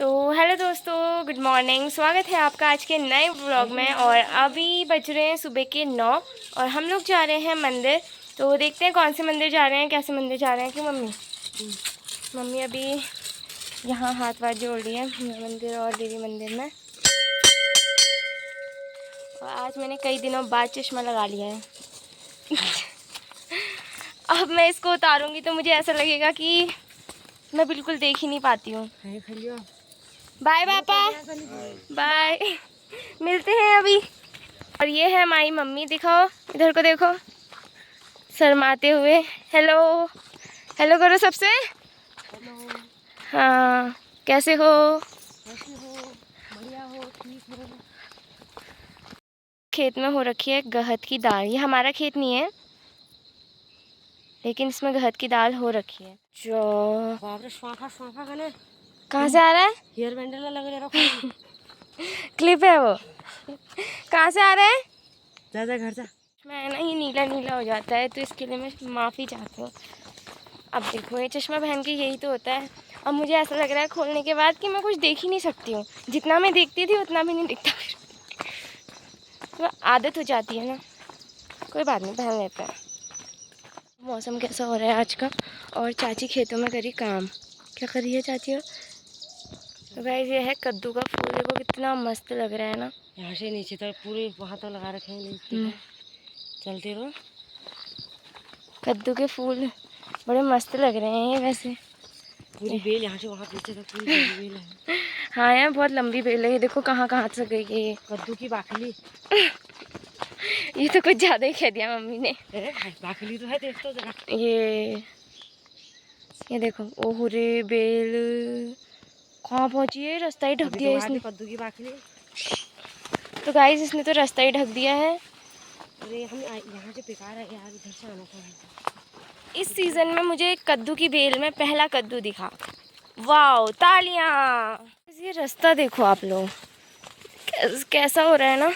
तो हेलो दोस्तों, good morning. स्वागत है आपका आज के नए व्लॉग में। और अभी बज रहे हैं सुबह के 9 और हम लोग जा रहे हैं मंदिर। तो देखते हैं कौन से मंदिर जा रहे हैं, कैसे मंदिर जा रहे हैं। कि मम्मी अभी यहाँ हाथ वाथ जोड़ रही है मंदिर और देवी मंदिर में। और आज मैंने कई दिनों बाद चश्मा लगा लिया है। अब मैं इसको उतारूँगी तो मुझे ऐसा लगेगा कि मैं बिल्कुल देख ही नहीं पाती हूँ। बाय पापा, बाय। मिलते हैं अभी। और ये है हमारी मम्मी, दिखाओ इधर को, देखो शर्माते हुए। हेलो हेलो करो सबसे। हेलो। हाँ, कैसे हो? बढ़िया हो, ठीक हो। खेत में हो रखी है गहत की दाल। ये हमारा खेत नहीं है लेकिन इसमें गहत की दाल हो रखी है। जो कहाँ से आ रहा है? हेयर बैंड लग रहा क्लिप है वो। कहाँ से आ रहा है? जा घर जा। मैं ना ये नीला नीला हो जाता है तो इसके लिए मैं माफ़ी चाहती हूँ। अब देखो ये चश्मा पहन के यही तो होता है। अब मुझे ऐसा लग रहा है खोलने के बाद कि मैं कुछ देख ही नहीं सकती हूँ। जितना मैं देखती थी उतना भी नहीं दिखता। तो आदत हो जाती है ना, कोई बात नहीं, पहन लेते हैं। मौसम कैसा हो रहा है आज का। और चाची खेतों में करी काम। क्या कर रही है चाची? तो गाइस ये है कद्दू का फूल। देखो कितना मस्त लग रहा है ना। यहाँ से नीचे तक पूरे वहाँ तक लगा रखे हैं। चलते रहो। कद्दू के फूल बड़े मस्त लग रहे हैं ये वैसे। पूरी बेल यहाँ से वहाँ पीछे तक पूरी बेल है। हाँ यार, बहुत लंबी बेल है। ये देखो कहाँ कहाँ से गई है ये कद्दू की बाखली। ये तो कुछ ज़्यादा ही कह दिया मम्मी ने। बाखली तो है, देख तो जरा। ये देखो, ओह रे बेल कहाँ पहुँची है? रास्ता ही ढक दिया इसने। कद्दू की बाखली। तो गाइस इसने तो रास्ता ही ढक दिया है। अरे हम यहाँ से बेकार है यार, इधर से आना था। इस सीज़न में मुझे कद्दू की बेल में पहला कद्दू दिखा। वाओ, तालियां। ये रास्ता देखो आप लोग कैसा हो रहा है ना।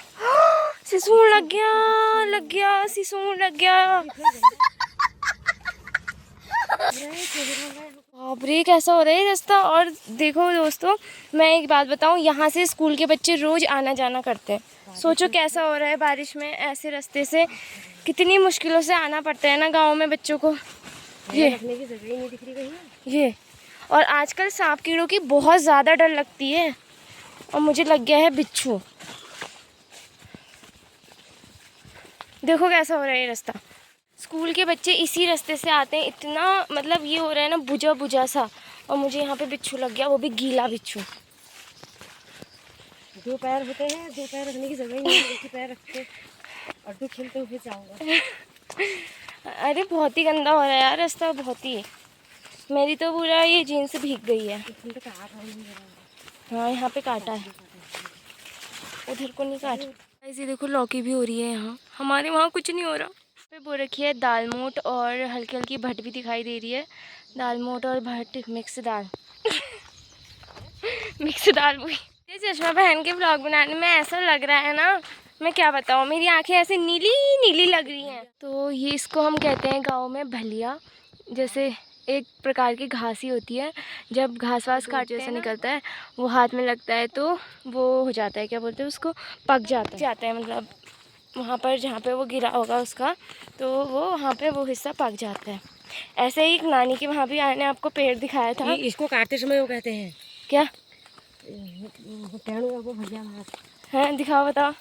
सिसूर लग गया, लग गया, सिसूर लग गया। बाप रे, कैसा हो रहा है रास्ता। और देखो दोस्तों, मैं एक बात बताऊं, यहाँ से स्कूल के बच्चे रोज आना जाना करते हैं। सोचो कैसा हो रहा है बारिश में, ऐसे रास्ते से कितनी मुश्किलों से आना पड़ता है ना गांव में बच्चों को। ये रखने की जगह ही नहीं दिख रही कहीं। ये और आजकल सांप कीड़ों की बहुत ज़्यादा डर लगती है। और मुझे लग गया है बिच्छू। देखो कैसा हो रहा है ये रास्ता। स्कूल के बच्चे इसी रास्ते से आते हैं। इतना मतलब ये हो रहा है ना बुझा बुझा सा। और मुझे यहाँ पे बिच्छू लग गया, वो भी गीला बिच्छू। दो पैर होते हैं, दो पैर रखने की जगह ही नहीं, एक ही पैर रखते और तो खेलते हुए जाऊंगा। अरे बहुत ही गंदा हो रहा है यार रास्ता, बहुत ही। मेरी तो पूरा ये जीन्स भीग गई है। हाँ यहाँ पे काटा है, उधर को नहीं काटा। ऐसे देखो लौकी भी हो रही है यहाँ, हमारे वहाँ कुछ नहीं हो रहा। पे बो रखी है दाल मोठ और हल्की हल्की भट भी दिखाई दे रही है। दाल मोठ और भट मिक्स दाल। मिक्स दाल हुई। ये चश्मा पहन के व्लॉग बनाने में ऐसा लग रहा है ना, मैं क्या बताऊँ, मेरी आंखें ऐसे नीली नीली लग रही हैं। तो ये इसको हम कहते हैं गाँव में भलिया। जैसे एक प्रकार की घास ही होती है, जब घास वास काट जैसा निकलता है वो हाथ में लगता है तो वो हो जाता है, क्या बोलते हैं उसको, पक जाता है। मतलब वहाँ पर जहाँ पे वो गिरा होगा उसका, तो वो वहाँ पे वो हिस्सा पक जाता है। ऐसे ही एक नानी के वहाँ भी आने आपको पेड़ दिखाया था। इसको काटते समय वो कहते हैं क्या? हाँ दिखाओ, बताओ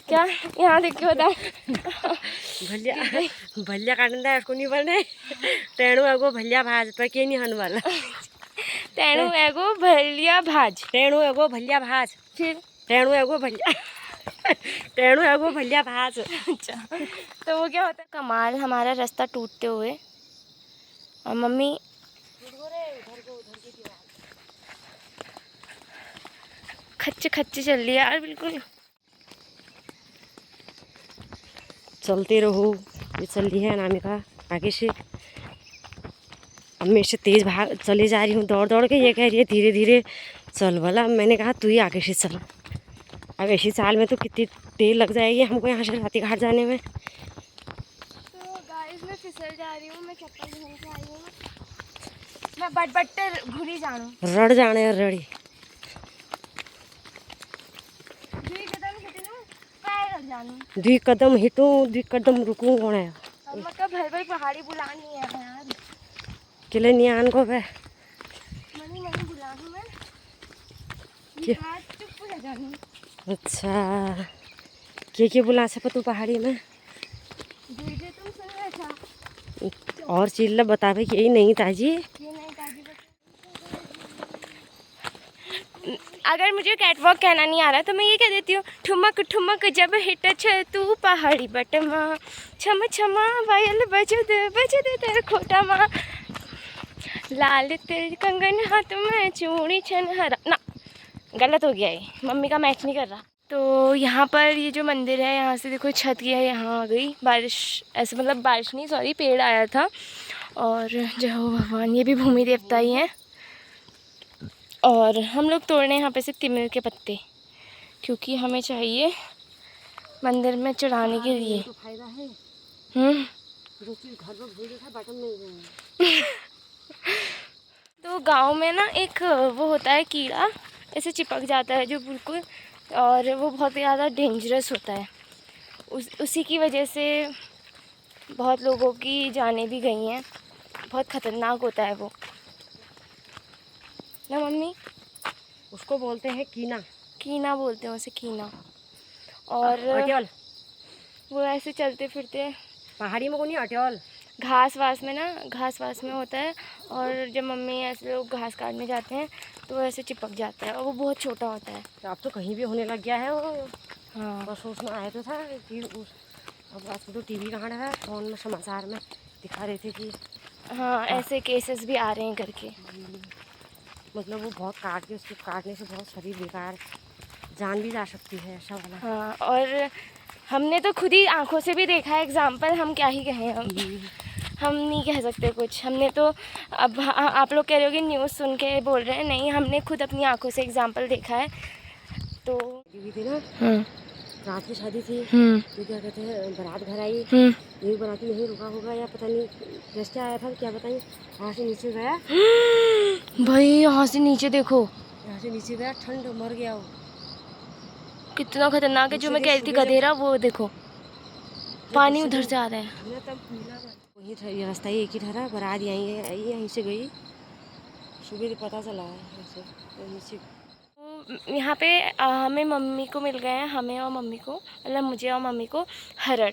क्या। यहाँ देख के बताओ। भलिया भलिया काटना है, उसको नहीं बोलना। टेणु एगो भलिया भाज पर के नहीं हन वाला। टेणु एगो भलिया भाज, टेणु एगो भलिया भाज, फिर टेणु एगो भलिया। टेणु एगो भलिया भाज। अच्छा, तो वो क्या होता है? कमाल, हमारा रास्ता टूटते हुए। और मम्मी खच्चे खच्चे चल रही है यार, बिल्कुल। चलते रहो, ये चल रही है अनामिका आगे से। अब मैं इससे तेज़ भाग चले जा रही हूँ दौड़ दौड़ के। ये कह रही है धीरे धीरे चल वाला। मैंने कहा तू ही आगे से चल। अब ऐसी चाल में तो कितनी देर लग जाएगी हमको यहाँ से राती घाट जाने में। तो गाइस मैं फिसल जा रही हूँ, मैं चप्पल पहन के आई हूँ, मैं बट घुरी जानू रड़ जाने रड़ी। जानू। 2 कदम हिटूं 2 कदम रुकूं कौन है? अम्मा का भर भर पहाड़ी बुलानी है यार। किले नियान को बे मनी मनी बुलाऊं मैं। क्या? चुप हो जानू। अच्छा के बुला सको तू पहाड़ी में? जे तुम सुन रहे था और चिल्ला बतावे कि यही नहीं ताजी। ये नहीं ताजी। अगर मुझे कैटवॉक कहना नहीं आ रहा तो मैं ये कह देती हूँ, ठुमक ठुमक जब हिट छ तू पहाड़ी बटमा, छम छमा वायल बज दे तेरे खोटा माँ, लाल तेरे कंगन हाथ में चूड़ी छन हरा ना। गलत हो गया, ये मम्मी का मैच नहीं कर रहा। तो यहाँ पर ये जो मंदिर है, यहाँ से देखो छत की है, यहाँ आ गई बारिश। ऐसे मतलब बारिश नहीं, सॉरी, पेड़ आया था। और जय हो भगवान, ये भी भूमि देवता ही हैं। और हम लोग तोड़ रहे हैं यहाँ पे से तिमिर के पत्ते, क्योंकि हमें चाहिए मंदिर में चढ़ाने के लिए। तो फायदा है। तो गांव में ना एक वो होता है कीड़ा, ऐसे चिपक जाता है जो बिल्कुल, और वो बहुत ज़्यादा डेंजरस होता है। उसी की वजह से बहुत लोगों की जानें भी गई हैं। बहुत ख़तरनाक होता है वो ना मम्मी। उसको बोलते हैं कीना। कीना बोलते हैं उसे, कीना। और वो ऐसे चलते फिरते पहाड़ी में को नहीं अट्योल, घास वास में होता है। और जब मम्मी ऐसे लोग घास काटने जाते हैं तो वो ऐसे चिपक जाता है, और वो बहुत छोटा होता है। अब तो कहीं भी होने लग गया है वो। हाँ, बस उसमें आया तो था कि अब आजकल तो टीवी कहाँ है, फोन में समाचार में दिखा रहे थे कि हाँ ऐसे केसेस भी आ रहे हैं करके। मतलब वो बहुत उसके काटने से बहुत शरीर बेकार, जान भी जा सकती है, ऐसा वाला। हाँ, और हमने तो खुद ही आंखों से भी देखा है एग्जाम्पल, हम क्या ही कहें। हम नहीं कह सकते कुछ। हमने तो, अब आप लोग कह रहे हो कि न्यूज़ सुन के बोल रहे हैं, नहीं, हमने खुद अपनी आंखों से एग्जाम्पल देखा है। तो थी ना, रात की शादी थी, तो क्या कहते हैं, बारात घर आई, यही बाराती नहीं रुका होगा या पता नहीं कैसे आया था, क्या बताइए, वहाँ से नीचे गया। भाई यहाँ से नीचे देखो, यहाँ से नीचे गया, ठंड मर गया वो। कितना खतरनाक है। जो मैं कह रही थी गधेरा, वो देखो पानी उधर से आ रहा है। वही ये रास्ता ही एक ही ठहरा, बारात यहीं से गई, सुबह पता चला है। यहाँ पे हमें मम्मी को मिल गए हैं, हमें और मम्मी को, मतलब मुझे और मम्मी को हरड़।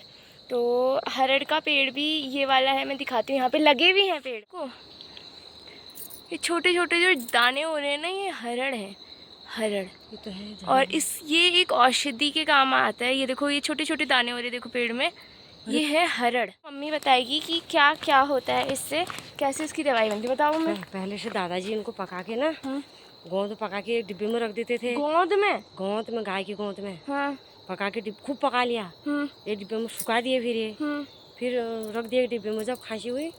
तो हरड़ का पेड़ भी ये वाला है, मैं दिखाती हूँ। यहाँ पे लगे भी हैं पेड़ को, ये छोटे छोटे जो दाने हो रहे हैं ना, ये हरड़ है, हरड़। ये तो है। और ये एक औषधि के काम आता है। ये देखो, ये छोटे छोटे दाने हो रहे हैं, देखो पेड़ में, ये है हरड़। मम्मी बताएगी कि क्या क्या होता है इससे, कैसे इसकी दवाई बनती है। बताओ मैं। पहले से दादाजी इनको पका के ना, गोंद पका के डिब्बे में रख देते थे। गोंद में गाय की गोंद में, हाँ, पका के खूब पका लिया, एक डिब्बे में सुखा दिए, फिर रख दिए डिब्बे में। जब खांसी हुई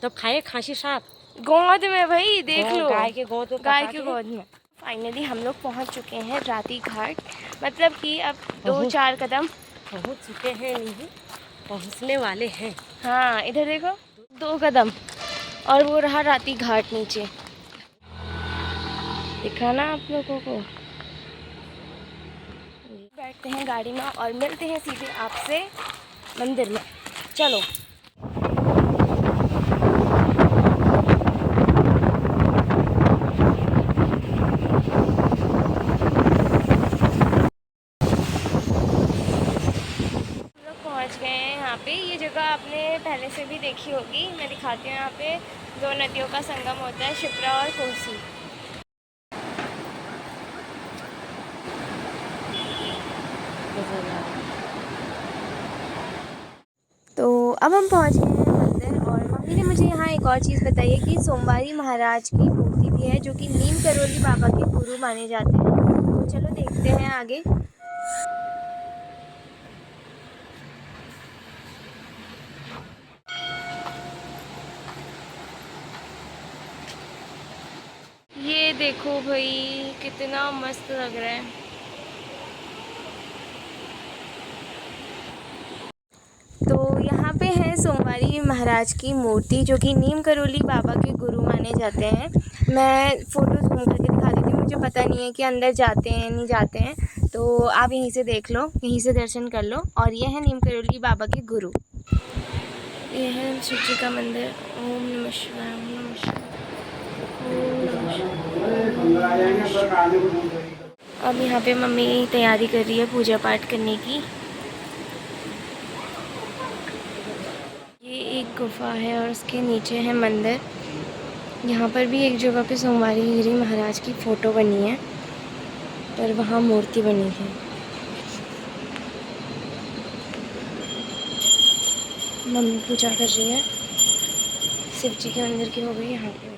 तब खाए, खांसी साफ गोंद में। भाई देख लो, गाय के गोंद में। फाइनली हम लोग पहुंच चुके हैं राती घाट, मतलब कि अब 2-4 कदम पहुंच चुके हैं, नहीं पहुंचने वाले हैं। हाँ, इधर देखो, 2 कदम और वो रहा राती घाट नीचे। दिखा ना आप लोगों को। बैठते हैं गाड़ी में और मिलते हैं सीधे आपसे मंदिर में। चलो। पहुंच गए हैं यहाँ पे। ये जगह आपने पहले से भी देखी होगी, मैं दिखाती हूँ। यहाँ पे 2 नदियों का संगम होता है, शिप्रा और कोसी। तो अब हम पहुँच गए हैं मंदिर, और मम्मी ने मुझे यहाँ एक और चीज़ बताई है कि सोमवारी महाराज की मूर्ति भी है, जो कि नीम करोली बाबा के गुरु माने जाते हैं। तो चलो देखते हैं आगे। ये देखो भाई, कितना मस्त लग रहा है। तो यहाँ पे है सोमवारी महाराज की मूर्ति, जो कि नीम करोली बाबा के गुरु माने जाते हैं। मैं फ़ोटो जूम करके दिखा देती हूँ, मुझे पता नहीं है कि अंदर जाते हैं नहीं जाते हैं, तो आप यहीं से देख लो, यहीं से दर्शन कर लो। और ये है नीम करोली बाबा के गुरु। ये है शिव जी का मंदिर। ओम नमः शिवाय, ओम नमः शिवाय, ओम नमः शिवाय। अब यहाँ पे मम्मी तैयारी कर रही है पूजा पाठ करने की। ये एक गुफा है और उसके नीचे है मंदिर। यहाँ पर भी एक जगह पे सोमवारी गिरी महाराज की फ़ोटो बनी है, पर वहाँ मूर्ति बनी है। मम्मी पूजा कर रही है। शिव जी के मंदिर की हो गई यहाँ पे।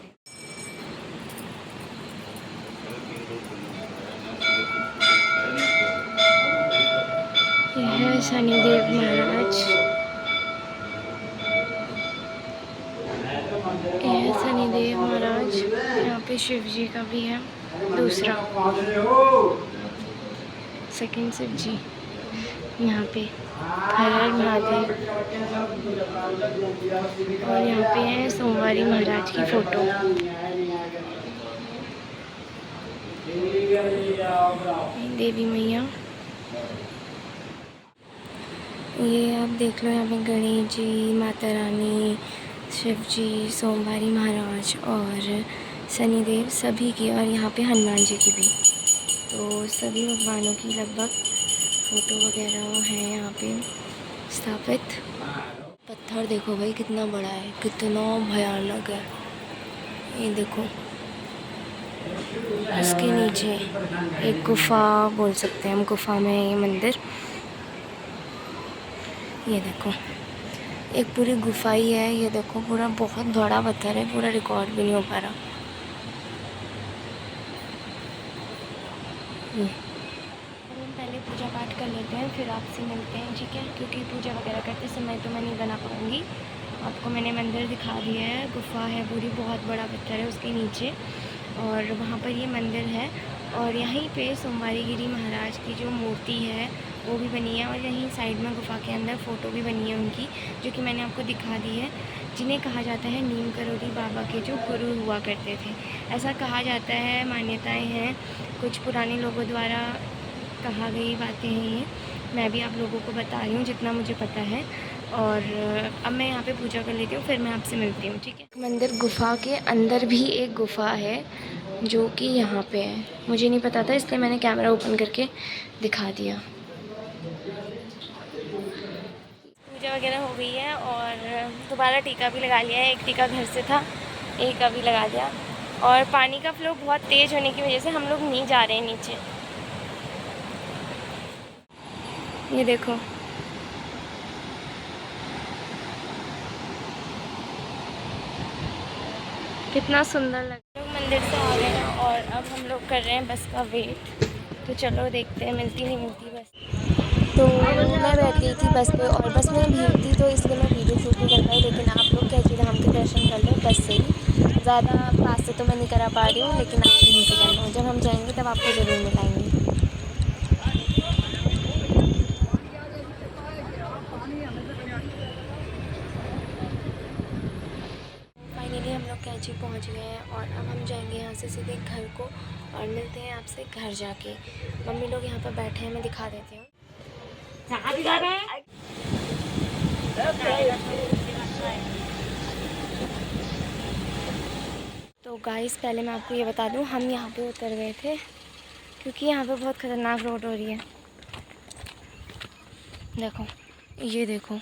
यह है शनिदेव महाराज। यह है शनिदेव महाराज। यहाँ पे शिव जी का भी है दूसरा, सेकंड शिव जी। यहाँ पे हर हर महादेव। और यहाँ पे है सोमवारी महाराज की फ़ोटो। देवी मैया। ये आप देख लो, यहाँ पे गणेश जी, माता रानी, शिव जी, सोमवारी महाराज और शनिदेव सभी की, और यहाँ पे हनुमान जी की भी। तो सभी भगवानों की लगभग फ़ोटो वगैरह हैं यहाँ पे स्थापित। पत्थर देखो भाई कितना बड़ा है, कितना भयानक है। ये देखो, इसके नीचे एक गुफा बोल सकते हैं हम, गुफा में ये मंदिर। ये देखो, एक पूरी गुफा ही है। ये देखो, पूरा बहुत बड़ा पत्थर है, पूरा रिकॉर्ड भी नहीं हो पा रहा। हम पहले पूजा पाठ कर लेते हैं, फिर आपसे मिलते हैं, ठीक है? क्योंकि पूजा वगैरह करते समय तो मैं नहीं बना पाऊँगी। आपको मैंने मंदिर दिखा दिया है। गुफा है पूरी, बहुत बड़ा पत्थर है उसके नीचे, और वहाँ पर ये मंदिर है। और यहीं पे सोमवारी गिरी महाराज की जो मूर्ति है वो भी बनी है, और यहीं साइड में गुफा के अंदर फ़ोटो भी बनी है उनकी, जो कि मैंने आपको दिखा दी है। जिन्हें कहा जाता है नीम करोली बाबा के जो गुरु हुआ करते थे, ऐसा कहा जाता है। मान्यताएं हैं, कुछ पुराने लोगों द्वारा कहा गई बातें हैं ये। मैं भी आप लोगों को बता रही हूँ जितना मुझे पता है। और अब मैं यहाँ पे पूजा कर लेती हूँ, फिर मैं आपसे मिलती हूँ, ठीक है? मंदिर गुफा के अंदर भी एक गुफा है जो कि यहाँ पे है। मुझे नहीं पता था, इसलिए मैंने कैमरा ओपन करके दिखा दिया। पूजा वगैरह हो गई है और दोबारा टीका भी लगा लिया है। एक टीका घर से था, एक अभी लगा दिया। और पानी का फ्लो बहुत तेज़ होने की वजह से हम लोग नहीं जा रहे हैं नीचे। ये देखो, कितना सुंदर लग रहा है। मंदिर से आ गए हैं और अब हम लोग कर रहे हैं बस का वेट। तो चलो देखते हैं मिलती नहीं मिलती बस। तो मैं बैठ गई थी बस पे, और बस में भीड़ थी तो इसलिए मैं वीडियो शूट नहीं कर पाई। लेकिन आप लोग कैंची धाम के दर्शन कर लो बस से ही। ज़्यादा पास से तो मैं नहीं करा पा रही हूँ, लेकिन आप यहीं से कर लो। जब हम जाएंगे तब आपको ज़रूर मिलाएंगे। फाइनली हम लोग कैंची पहुँच गए हैं और अब हम जाएंगे यहाँ से सीधे घर को, और मिलते हैं आपसे घर जाके। मम्मी लोग यहाँ पर बैठे हैं, मैं दिखा देती हूँ। तो गाइस, पहले मैं आपको ये बता दूँ, हम यहाँ पे उतर गए थे क्योंकि यहाँ पे बहुत ख़तरनाक रोड हो रही है। देखो, ये देखो,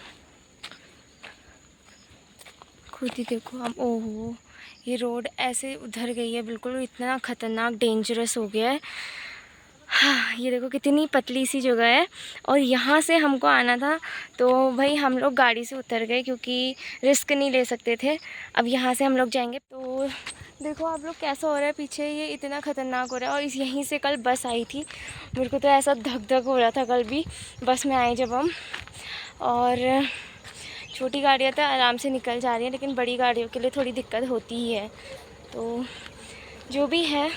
खुद ही देखो हम। ओहो, ये रोड ऐसे उधर गई है बिल्कुल, इतना ख़तरनाक डेंजरस हो गया है। हाँ, ये देखो कितनी पतली सी जगह है, और यहाँ से हमको आना था तो भाई हम लोग गाड़ी से उतर गए क्योंकि रिस्क नहीं ले सकते थे। अब यहाँ से हम लोग जाएंगे। तो देखो आप लोग कैसा हो रहा है पीछे, ये इतना ख़तरनाक हो रहा है। और यहीं से कल बस आई थी, मेरे को तो ऐसा धक धक हो रहा था कल भी बस में आए जब हम। और छोटी गाड़ियाँ तो आराम से निकल जा रही हैं, लेकिन बड़ी गाड़ियों के लिए थोड़ी दिक्कत होती ही है। तो जो भी है,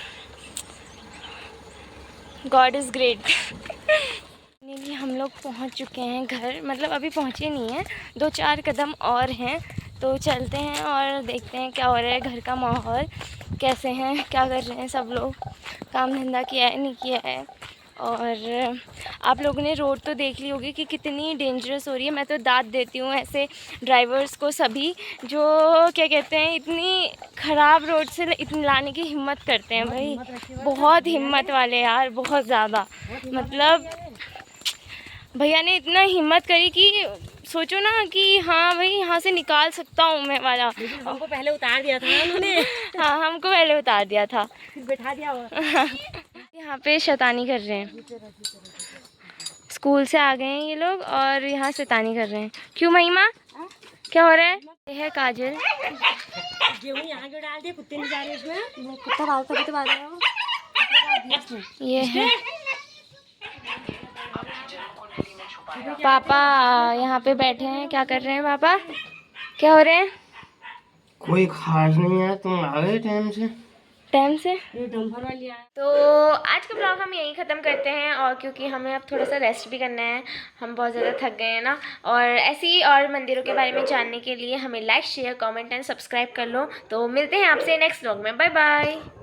गॉड इज़ ग्रेट। फाइनली हम लोग पहुंच चुके हैं घर, मतलब अभी पहुंचे नहीं हैं, 2-4 कदम और हैं। तो चलते हैं और देखते हैं क्या हो रहा है, घर का माहौल कैसे हैं, क्या कर रहे हैं सब लोग, काम धंधा किया है नहीं किया है, और आप लोगों ने रोड तो देख ली होगी कि कितनी डेंजरस हो रही है। मैं तो दाद देती हूँ ऐसे ड्राइवर्स को, सभी जो क्या कहते हैं इतनी ख़राब रोड से इतनी लाने की हिम्मत करते हैं भाई, बहुत हिम्मत वाले यार, बहुत ज़्यादा। मतलब भैया ने इतना हिम्मत करी कि सोचो ना कि हाँ भाई यहाँ से निकाल सकता हूँ मैं वाला। हमको पहले उतार दिया था ना उन्होंने। हाँ, हमको पहले उतार दिया था, फिर बैठा दिया। यहाँ पे शैतानी कर रहे हैं, स्कूल से आ गए हैं ये लोग और यहाँ शैतानी कर रहे हैं। क्यों महिमा, क्या हो रहा है? ये है काजल। गेहूं यहाँ क्यों डाल दिया? कुत्ते नहीं जा रहे इसमें। कुत्ता डालता भी तो बात है। ये है पापा, यहाँ पे बैठे हैं। क्या कर रहे हैं पापा, क्या हो रहे हैं? कोई खास नहीं है, तुम आ गए टाइम से। ये डंपर वाली आया। तो आज का ब्लॉग हम यहीं ख़त्म करते हैं, और क्योंकि हमें अब थोड़ा सा रेस्ट भी करना है, हम बहुत ज़्यादा थक गए हैं ना। और ऐसे ही और मंदिरों के बारे में जानने के लिए हमें like, share, comment and subscribe कर लो। तो मिलते हैं आपसे नेक्स्ट ब्लॉग में। Bye bye.